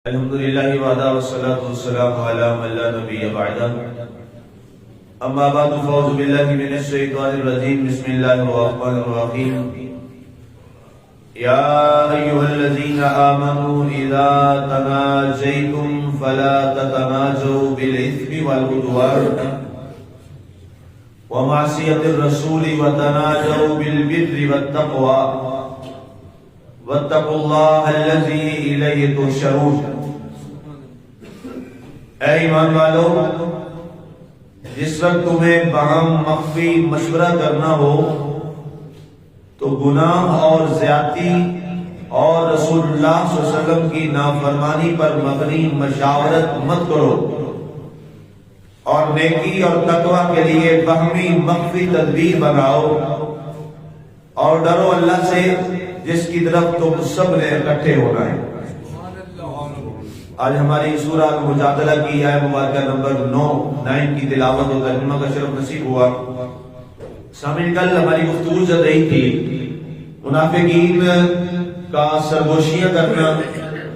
الحمد للہ وحدہ والصلاة والسلام علی من لا نبی بعدہ اما بعد فاعوذ باللہ من الشیطان الرجیم بسم اللہ الرحمن الرحیم یا ایہا الذین آمنوا اذا تناجیتم فلا تتناجوا بالاثم والعدوان ومعصیۃ الرسول وتناجوا بالبر والتقوى واتقوا اللہ الذی الیہ تحشرون۔ اے ایمان والو، جس وقت تمہیں باہم مخفی مشورہ کرنا ہو تو گناہ اور زیادتی اور رسول اللہ صلی اللہ علیہ وسلم کی نافرمانی پر مبنی مشاورت مت کرو، اور نیکی اور تقوی کے لیے باہمی مخفی تدبیر بناؤ، اور ڈرو اللہ سے جس کی طرف تم سب نے اکٹھے ہونا ہے۔ آج ہماری سورہ المجادلہ کی آیت مبارکہ نمبر 9 کی تلاوت و ترجمہ کا شرف نصیب ہوا۔ سامعین، کل ہماری گفتگو چل رہی تھی منافقین کا سرگوشیاں کرنا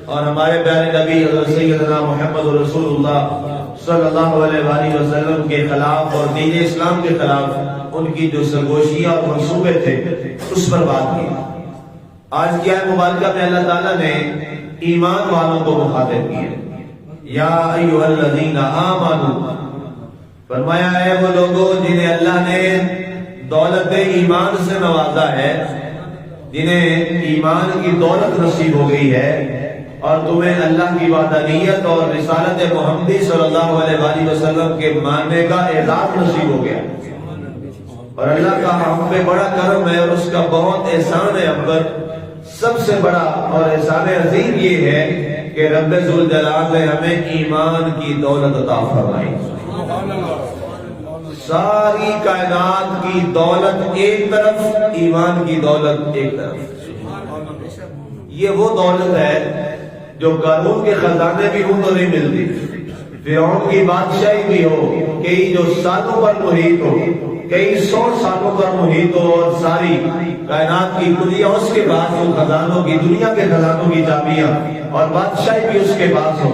اور ہمارے پیارے نبی حضرت سیدنا محمد رسول اللہ صلی اللہ علیہ وآلہ وسلم کے خلاف اور دین اسلام کے خلاف ان کی جو سرگوشیاں اور منصوبے تھے اس پر بات کی۔ آج کی آیت مبارکہ میں اللہ تعالیٰ نے ایمان والوں کو مخاطب کیے، یا ایھا الذین آمنوا، فرمایا اے وہ لوگوں جنہیں اللہ نے دولت ایمان سے نوازا ہے، جنہیں ایمان کی دولت نصیب ہو گئی ہے، اور تمہیں اللہ کی وحدانیت اور رسالت محمدی صلی اللہ علیہ وآلہ وسلم کے ماننے کا اعزاز نصیب ہو گیا، اور اللہ کا ہم پہ بڑا کرم ہے اور اس کا بہت احسان ہے ہم پر۔ سب سے بڑا اور احسان عظیم یہ ہے کہ رب ذوالجلال نے ہمیں ایمان کی دولت عطا فرمائی۔ ساری کائنات کی دولت ایک طرف، ایمان کی دولت ایک طرف۔ یہ وہ دولت ہے جو قارون کے خزانے بھی ہوں تو نہیں ملتی، فرعون کی بادشاہی بھی ہو، کئی جو سالوں پر محیط ہو، کئی 100 سالوں پر محیط ہو، اور ساری کائنات کی کلیہ اس کے پاس ہو، خزانوں کی، دنیا کے خزانوں کی چابیاں اور بادشاہی بھی اس کے پاس ہو،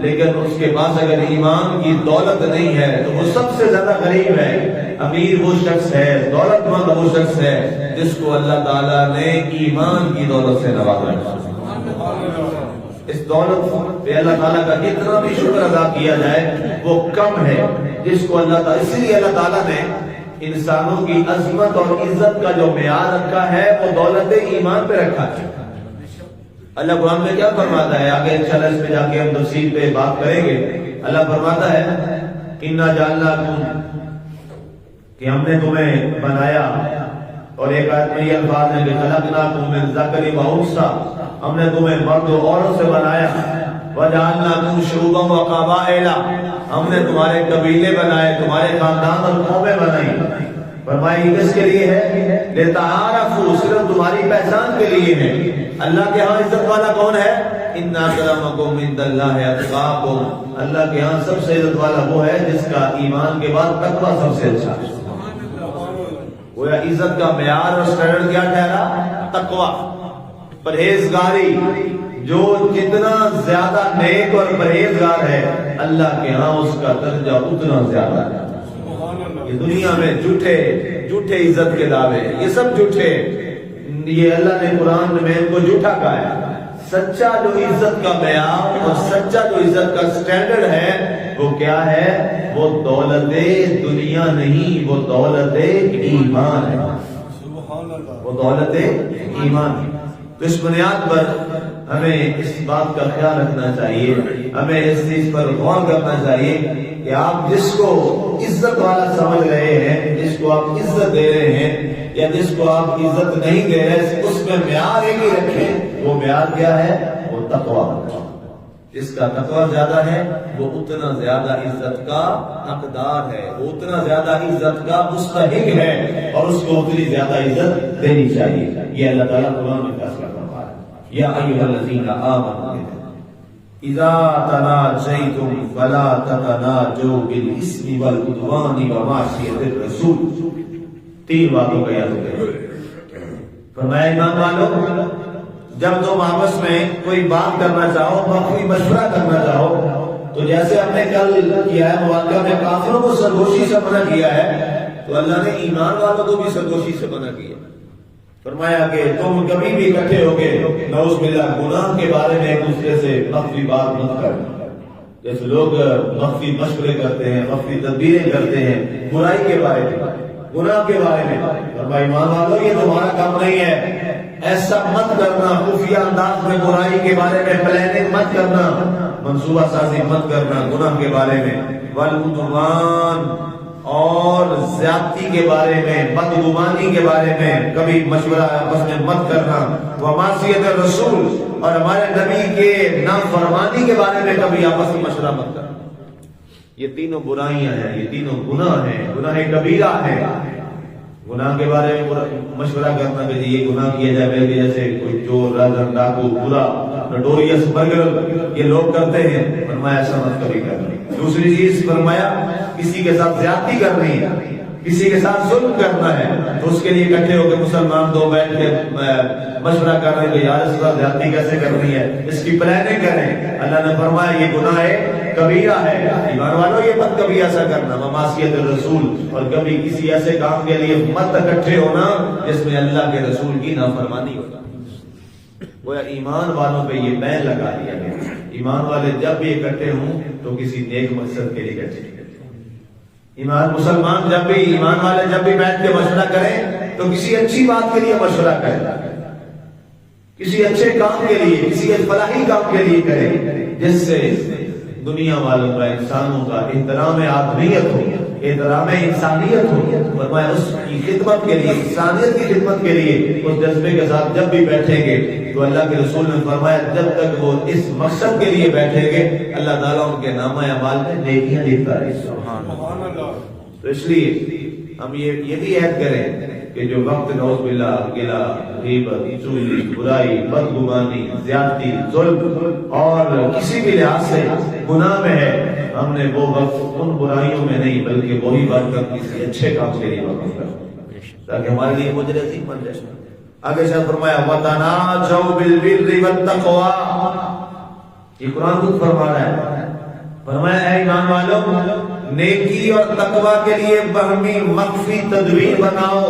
لیکن اس کے پاس اگر ایمان کی دولت نہیں ہے تو وہ سب سے زیادہ غریب ہے۔ امیر وہ شخص ہے، دولت مند وہ شخص ہے جس کو اللہ تعالیٰ نے ایمان کی دولت سے نوازا ہے۔ اس دولت پہ اللہ تعالیٰ کا جتنا بھی شکر ادا کیا جائے وہ کم ہے، جس کو اللہ تعالیٰ، اسی لیے اللہ تعالیٰ نے انسانوں کی عظمت اور عزت کا جو معیار رکھا ہے وہ دولت ایمان پہ رکھا ہے۔ اللہ قرآن میں کیا فرماتا ہے، آگے انشاءاللہ اس پہ جا کے ہم تفصیل پہ بات کریں گے۔ اللہ فرماتا ہے اِنَّا جَعَلْنَاكُمْ، کہ ہم نے تمہیں بنایا، اور ایک آیت میں یہ الفاظ ہے کہ خَلَقْنَاكُم مِّن ذَكَرٍ وَأُنثىٰ، ہم نے تمہیں مرد و عورت سے بنایا، وَجَعَلْنَاكُمْ شُعُوبًا وَقَبَائِلَ، ہم نے تمہارے قبیلے بنائے، تمہارے خاندان اور قومیں بنائی۔ فرمائی کس کے لیے ہے؟ لِتَعَارَفُوا، صرف تمہاری پہچان کے لیے ہے۔ اللہ کے ہاں عزت والا کون ہے؟ إِنَّ أَكْرَمَكُمْ عِندَ اللَّهِ أَتْقَاكُمْ، اللہ کے ہاں سب سے عزت والا وہ ہے جس کا ایمان کے بعد تقویٰ سب سے اچھا ہے۔ وہ عزت کا معیار اور سٹینڈرڈ کیا ٹھہرا؟ تقویٰ، پرہیزگاری۔ جو جتنا زیادہ نیک اور پرہیزگار ہے اللہ کے ہاں اس کا درجہ اتنا زیادہ ہے۔ یہ دنیا میں جھوٹے عزت کے دعوے، یہ سب جھوٹے، یہ اللہ نے قرآن میں ان کو جھوٹا کہا ہے۔ سچا جو عزت کا معیار اور سچا جو عزت کا سٹینڈرڈ ہے وہ کیا ہے؟ وہ دولت دنیا نہیں، وہ دولت ایمان ہے، وہ دولت ایمان ہے۔ تو اس بنیاد پر ہمیں اس بات کا خیال رکھنا چاہیے، ہمیں اس چیز پر غور کرنا چاہیے کہ آپ جس کو عزت والا سمجھ رہے ہیں، جس کو آپ عزت دے رہے ہیں یا جس کو آپ عزت نہیں دے رہے، اس میں معیار ایک ہی رکھیں۔ وہ معیار کیا ہے؟ وہ تقویٰ۔ جس کا تقویٰ زیادہ ہے وہ اتنا زیادہ عزت کا حقدار ہے، وہ اتنا زیادہ عزت کا مستحق ہے، اور اس کو اتنی زیادہ عزت دینی چاہیے۔ یہ اللہ تعالیٰ قرآن میں فیصلہ فرما ہے۔ یا ایھا الذین آمنوا اذا تناجیتم فلا تتناجوا بالاسم والعدوان ومعصیۃ الرسول۔ 3 باتوں کا یاد رکھیں۔ فرمایا ایمان والو، جب تم آپس میں کوئی بات کرنا چاہو، کوئی مشورہ کرنا چاہو، تو جیسے ہم نے کل کیا ہے مواقع میں کافروں کو سرگوشی سے منع کیا ہے، تو اللہ نے ایمان والوں کو بھی سرگوشی سے منع کیا۔ فرمایا کہ تم کبھی بھی اکٹھے ہو کے نعوذ باللہ گناہ کے بارے میں ایک دوسرے سے مخفی بات مت کرنا۔ جیسے لوگ مخفی مشورے کرتے ہیں، مخفی تدبیریں کرتے ہیں برائی کے بارے میں، گناہ کے بارے میں، فرمایا ایمان والوں یہ تمہارا کام نہیں ہے، ایسا مت کرنا، خفیہ انداز میں برائی کے بارے میں پلاننگ مت کرنا، منصوبہ سازی مت کرنا گناہ کے بارے میں، والعدوان اور زیادتی کے بارے میں، بدگمانی کے بارے میں کبھی مشورہ آپس میں مت کرنا، ومعصیت الرسول اور ہمارے نبی کے نافرمانی کے بارے میں کبھی آپس میں مشورہ مت کرنا۔ یہ تینوں برائیاں ہیں، یہ تینوں گناہ ہیں، گناہ کبیرہ ہیں۔ گناہ کے بارے میں مشورہ کرنا کہ یہ گناہ کیا جائے، بلکہ جیسے کوئی چور، رازن، ڈاکو، برا، نٹوریس برگر یہ لوگ کرتے ہیں، فرمایا ایسا مت کبھی کرنا۔ دوسری چیز فرمایا کسی کے ساتھ زیادتی کرنی ہے، کسی کے ساتھ ظلم کرنا ہے، تو اس کے لیے اکٹھے ہو کے مسلمان دو بیٹھ کے مشورہ کر رہے ہیں کہ یار اس کا زیادتی کیسے کرنی ہے، اس کی پلاننگ کریں۔ اللہ نے فرمایا یہ گناہ کبیرہ ہے، ایمان والوں یہ مت کبھی ایسا کرنا، ومعصیت الرسول اور کبھی کسی ایسے کام کے لیے مت اکٹھے ہونا جس میں اللہ کے رسول کی نافرمانی ہوگا۔ گویا ایمان والوں پہ یہ بین لگا دیا گیا، ایمان والے جب بھی اکٹھے ہوں تو کسی نیک مقصد کے لیے اکٹھے، ایمان مسلمان جب بھی، ایمان والے جب بھی بیٹھ کے مشورہ کریں تو کسی اچھی بات کے لیے مشورہ کریں، کسی اچھے کام کے لیے، کسی فلاحی کام کے لیے کریں جس سے دنیا والوں کا، انسانوں کا احترام آدمیت ہو، احترام انسانیت ہو۔ فرمایا اس کی خدمت کے لیے، انسانیت کی خدمت کے لیے اس جذبے کے ساتھ جب بھی بیٹھیں گے تو اللہ کے رسول نے فرمایا جب تک وہ اس مقصد کے لیے بیٹھیں گے اللہ تعالیٰ ان کے نامہ اعمال میں نیکیاں لکھتا رہے۔ سبحان اللہ۔ تو اس لیے ہم یہ بھی عہد کریں کہ جو وقت نعوذ باللہ گلا، غیبت، چغلی، برائی، بدگمانی، زیادتی، ظلم اور کسی بھی لحاظ سے گناہ میں ہے، ہم نے وہ وقت ان برائیوں میں نہیں بلکہ وہی وقت کسی اچھے کام کے لیے وقف کرنا تاکہ ہمارے لیے مجر عظیم بن جائے۔ آگے سے فرمایا وَتَنَاجَوْا بِالْبِرِّ وَالتَّقْوَىٰ، یہ قرآن خود فرما رہا ہے، فرمایا اے ایمان والو نیکی اور تقوی کے لیے باہمی مخفی تدبیر بناؤ۔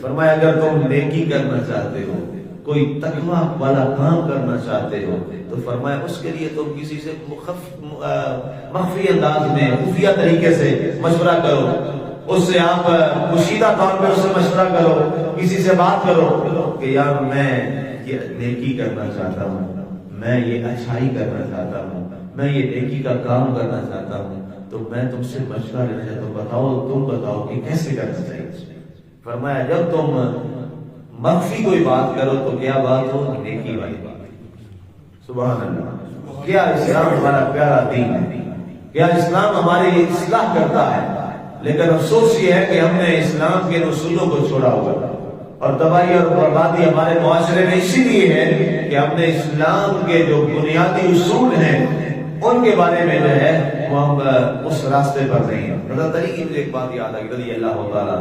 فرمایا اگر تم نیکی کرنا چاہتے ہو، کوئی تقوی والا کام کرنا چاہتے ہو تو فرمایا اس کے لیے تم کسی سے مخفی انداز میں، خفیہ طریقے سے مشورہ کرو، اس سے آپ پوشیدہ طور پہ اس سے مشورہ کرو، کسی سے بات کرو کہ یار میں یہ نیکی کرنا چاہتا ہوں، میں یہ اچھائی کرنا چاہتا ہوں، میں یہ نیکی کا کام کرنا چاہتا ہوں، تو میں تم سے مشورہ لینا چاہتا ہوں، تم بتاؤ کہ کیسے کرنا چاہیے۔ فرمایا جب تم مخفی کوئی بات کرو تو کیا بات ہو؟ نیکی والی بات۔ سبحان اللہ۔ کیا اسلام ہمارا پیارا دین ہے، کیا اسلام ہماری اصلاح کرتا ہے، لیکن افسوس یہ ہے کہ ہم نے اسلام کے اصولوں کو چھوڑا ہوا اور تباہی اور بربادی ہمارے معاشرے میں اسی لیے ہے کہ ہم نے اسلام کے جو بنیادی اصول ہیں ان کے بارے میں جو ہے وہ ہم اس راستے پر نہیں ہیں۔ حضرت علی کی مجھے ایک بات یاد آئی رضی اللہ تعالیٰ،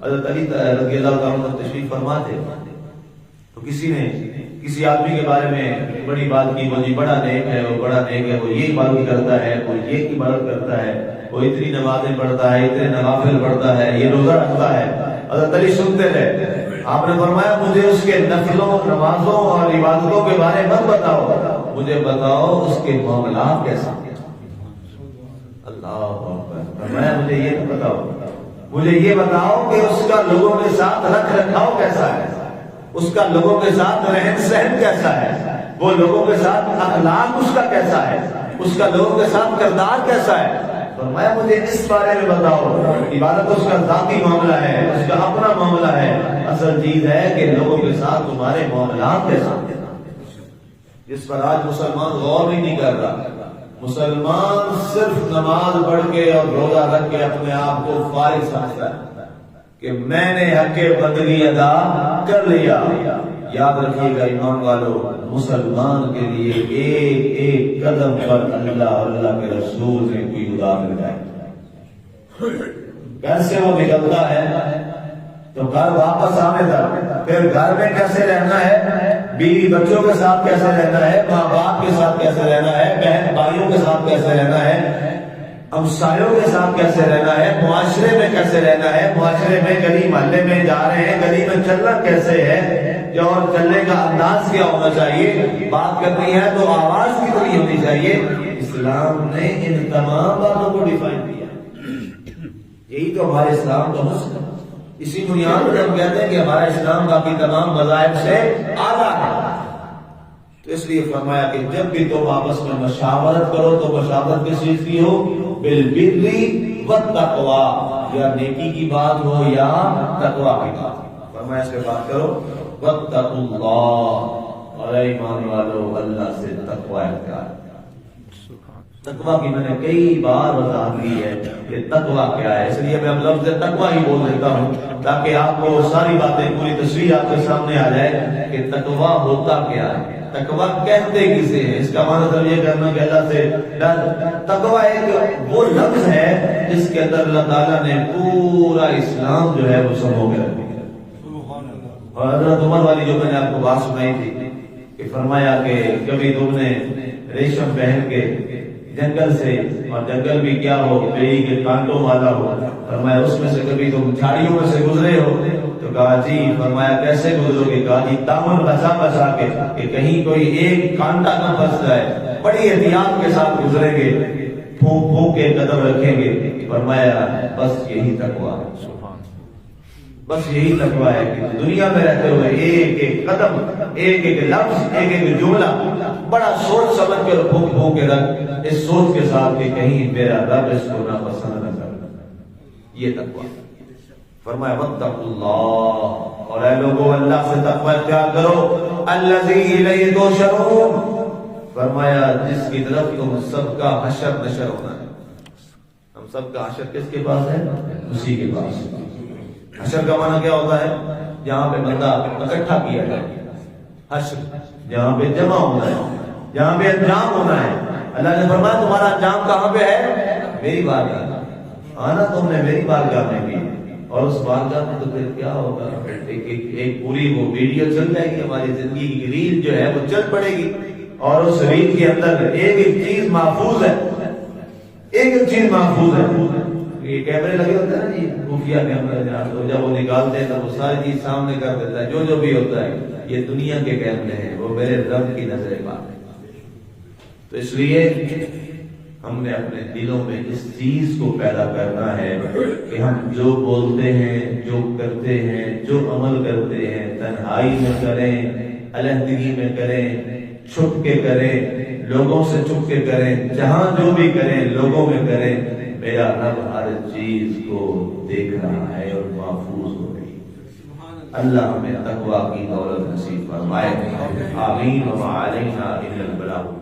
حضرت علی رضی اللہ تعالیٰ تشریف فرما تھے تو کسی آدمی کے بارے میں بڑی بات کی، وہ جی بڑا نیک ہے، وہ بڑا نیک ہے، وہ یہ عبادت کرتا ہے، وہ یہ عبادت کرتا ہے، وہ اتنی نمازیں پڑھتا ہے، اتنے نوافل پڑھتا ہے، یہ روزہ رکھتا ہے۔ حضرت علی سنتے رہے، آپ نے فرمایا مجھے اس کے نفلوں، نمازوں اور عبادتوں کے بارے میں بتاؤ، مجھے بتاؤ اس کے معاملات کیسا۔ اللہ اکبر۔ فرمایا مجھے یہ بتاؤ، مجھے یہ بتاؤ کہ اس کا لوگوں کے ساتھ رکھ رکھاؤ کیسا ہے، اس کا لوگوں کے ساتھ رہن سہن کیسا ہے، وہ لوگوں کے ساتھ اخلاق اس کا کیسا ہے، اس کا لوگوں کے ساتھ کردار کیسا ہے۔ فرمایا مجھے اس بارے میں بتاؤ، عبادت اس کا ذاتی معاملہ ہے، اس کا اپنا معاملہ ہے، اصل چیز ہے کہ لوگوں کے ساتھ تمہارے معاملات کیسا ہیں، جس پر آج مسلمان غور ہی نہیں کر رہا۔ مسلمان صرف نماز پڑھ کے اور روزہ رکھ کے اپنے آپ کو فارغ سمجھتا ہے کہ میں نے حق بندگی ادا کر لیا۔ یاد رکھیے گا ایمان والو، مسلمان کے لیے ایک ایک قدم پر اللہ اور اللہ کے رسول نے کوئی ادار لگائی۔ کیسے وہ نکلتا ہے تو گھر واپس آنے تک پھر گھر میں کیسے رہنا ہے، بیوی بچوں کے ساتھ کیسے رہنا ہے، ماں باپ کے ساتھ کیسے رہنا ہے، بہن بھائیوں کے ساتھ کیسے رہنا ہے، ہمسایوں کے ساتھ کیسے رہنا ہے، معاشرے میں کیسے رہنا ہے، معاشرے میں گلی محلے میں جا رہے ہیں گلی میں چلنا کیسے ہے، اور چلنے کا انداز کیا ہونا چاہیے، بات کرنی ہے تو آواز کتنی ہونی چاہیے۔ اسلام نے ان تمام باتوں کو ڈیفائن کیا، یہی تو ہمارے اسلام کا حسن ہے۔ اسی بنیاد پر ہم کہتے ہیں کہ ہمارا اسلام باقی تمام مذاہب سے اعلیٰ ہے۔ تو اس لیے فرمایا کہ جب بھی تم آپس میں مشاورت کرو تو مشاورت کس چیز کی ہو، بالبر والتقوی، یا نیکی کی بات ہو یا تقوی کی بات۔ فرمایا اس کے بات کرو واتقوا اللہ، اور اے ایمان والو اللہ سے تقوی اختیار۔ تقوی کی میں نے کئی بار وضاحت کی ہے کہ تقوی کیا ہے، اس لیے میں اب لفظ تقوی ہی بول دیتا ہوں تاکہ آپ کو ساری باتیں پوری تصویر آپ کے سامنے آ جائے کہ تقوی ہوتا کیا ہے، تقوی کہتے کسے ہیں۔ اس کا مطلب یہ کرنا کہ اللہ سے ڈر۔ تقوی ایک وہ لفظ ہے جس کے اندر اللہ تعالیٰ نے پورا اسلام جو ہے وہ سمو کے رکھ دیا۔ اور حضرت عمر والی جو میں نے آپ کو بات سنائی تھی کہ فرمایا کہ کبھی تم نے ریشم پہن کے جنگل سے، اور جنگل بھی کیا ہو، بیری کے کانٹوں والا ہو، فرمایا اس میں سے کبھی تم جھاڑیوں میں سے گزرے ہو، تو کہا جی، فرمایا کیسے گزرو گے، کہا جی دامن بچا بچا کے کہ کہیں کوئی ایک کانٹا نہ پھنس جائے، بڑی احتیاط کے ساتھ گزریں گے، پھونک پھونک کے قدم رکھیں گے۔ فرمایا بس یہی تقویٰ ہے، بس یہی تقویٰ ہے کہ دنیا میں رہتے ہوئے ایک ایک قدم، ایک ایک لفظ، ایک ایک جملہ بڑا سوچ سمجھ کر پھونک پھونک کے رکھ، اس سوچ کے ساتھ کہ کہیں میرا رب اس کو ناپسند نہ کرنا، یہ تقویٰ۔ فرمایا واتقوا اللہ، اور اے لوگوں اللہ سے تقویٰ اختیار کرو، الذی الیہ تحشرون، فرمایا جس کی طرف تم سب کا حشر نشر ہونا ہے۔ ہم سب کا حشر کس کے پاس ہے؟ اسی کے پاس۔ حشر کا معنی کیا ہوتا ہے؟ جہاں پہ بندہ اکٹھا کیا جائے، حشر جہاں پہ جمع ہونا ہے، جہاں پہ انجام ہونا ہے۔ اللہ نے فرمایا تمہارا انجام کہاں پہ ہے؟ میری بارگاہ، آنا تم نے میری بارگاہ میں بھی، اور اس بارگاہ میں تو پھر کیا ہوگا، ایک پوری وہ ویڈیو چل جائے گی، ہماری زندگی کی ریل جو ہے وہ چل پڑے گی، اور اس ریل کے اندر ایک ایک چیز محفوظ ہے، ایک ایک چیز محفوظ ہے۔ یہ کیمرے لگے ہوتے ہیں نا جی، خفیہ کیمرے، جب وہ نکالتے ہیں تو وہ ساری چیز سامنے کر دیتا ہے، جو بھی ہوتا ہے۔ یہ دنیا کے کیمرے ہیں، وہ میرے رب کی نظر بات ہے۔ تو اس لیے ہم نے اپنے دلوں میں اس چیز کو پیدا کرنا ہے کہ ہم جو بولتے ہیں، جو کرتے ہیں، جو عمل کرتے ہیں، تنہائی میں کریں، علیحدگی میں کریں، چھپ کے کریں، لوگوں سے چھپ کے کریں، جہاں جو بھی کریں لوگوں میں کریں، میرا رب ہر چیز کو دیکھ رہا ہے اور محفوظ ہو رہی ہے۔ اللہ ہمیں تقویٰ کی دولت نصیب فرمائے، آمین۔ وما علینا الا البلاغ۔